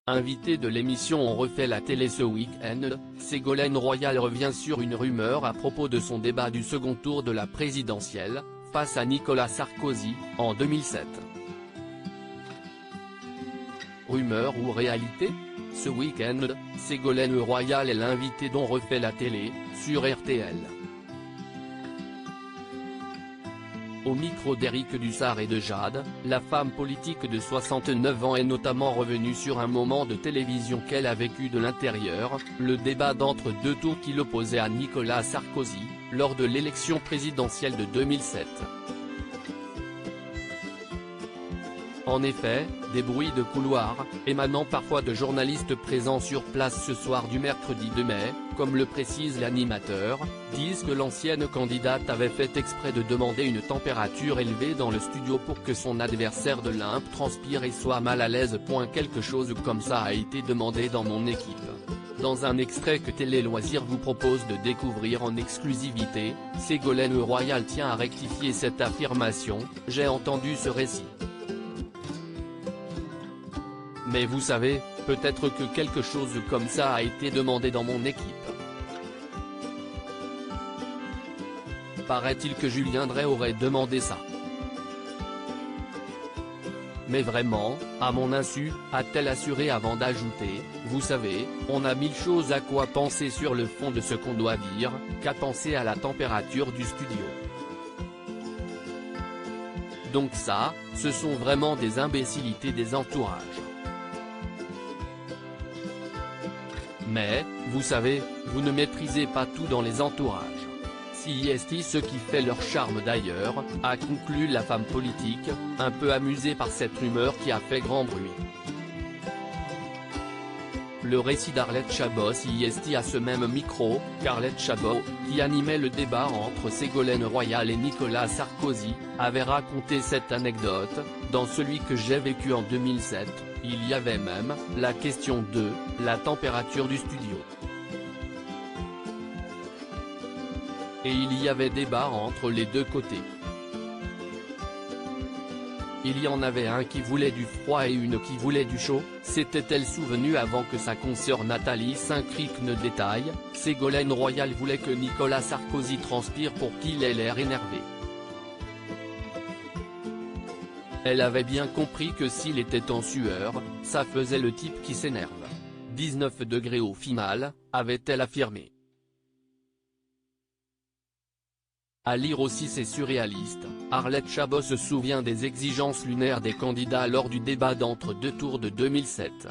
Invité de l'émission On refait la télé ce week-end, Ségolène Royal revient sur une rumeur à propos de son débat du second tour de la présidentielle, face à Nicolas Sarkozy, en 2007. Rumeur ou réalité? Ce week-end, Ségolène Royal est l'invitée d'On refait la télé, sur RTL. Au micro d'Éric Dussart et de Jade, la femme politique de 69 ans est notamment revenue sur un moment de télévision qu'elle a vécu de l'intérieur, le débat d'entre deux tours qui l'opposait à Nicolas Sarkozy, lors de l'élection présidentielle de 2007. En effet, des bruits de couloir, émanant parfois de journalistes présents sur place ce soir du mercredi 2 mai, comme le précise l'animateur, disent que l'ancienne candidate avait fait exprès de demander une température élevée dans le studio pour que son adversaire de l'Olympe transpire et soit mal à l'aise. Quelque chose comme ça a été demandé dans mon équipe. Dans un extrait que Télé Loisirs vous propose de découvrir en exclusivité, Ségolène Royal tient à rectifier cette affirmation: « J'ai entendu ce récit. Mais vous savez, peut-être que quelque chose comme ça a été demandé dans mon équipe. Paraît-il que Julien Dray aurait demandé ça. Mais vraiment, à mon insu, a-t-elle assuré avant d'ajouter, vous savez, on a mille choses à quoi penser sur le fond de ce qu'on doit dire, qu'à penser à la température du studio. Donc ça, ce sont vraiment des imbécilités des entourages. Mais, vous savez, vous ne maîtrisez pas tout dans les entourages. C'est ce qui fait leur charme d'ailleurs, a conclu la femme politique, un peu amusée par cette rumeur qui a fait grand bruit. Le récit d'Arlette Chabot à ce même micro, qu'Arlette Chabot, qui animait le débat entre Ségolène Royal et Nicolas Sarkozy, avait raconté cette anecdote: dans celui que j'ai vécu en 2007, il y avait même la question de la température du studio. Et il y avait débat entre les deux côtés. Il y en avait un qui voulait du froid et une qui voulait du chaud, s'était-elle souvenue avant que sa consoeur Nathalie Saint-Cric ne détaille. Ségolène Royal voulait que Nicolas Sarkozy transpire pour qu'il ait l'air énervé. Elle avait bien compris que s'il était en sueur, ça faisait le type qui s'énerve. 19 degrés au final, avait-elle affirmé. À lire aussi, c'est surréaliste, Arlette Chabot se souvient des exigences lunaires des candidats lors du débat d'entre deux tours de 2007.